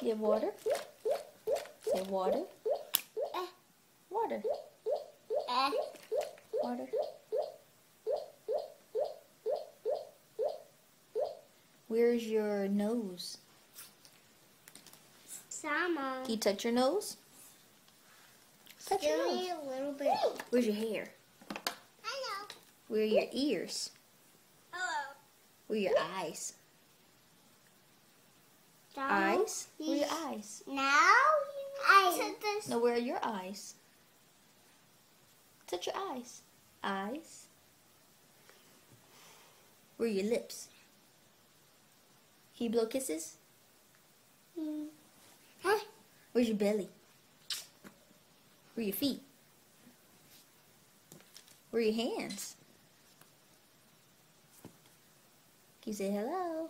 Get water. Say water. Water. Water. Where's your nose? Sama. Can you touch your nose? Touch your nose. A little bit. Where's your hair? Hello. Where are your ears? Hello. Where are your eyes? Eyes? Where are your eyes? Now I this. No, where are your eyes? Touch your eyes. Eyes. Where are your lips? Can you blow kisses? Huh? Where's your belly? Where are your feet? Where are your hands? Can you say hello?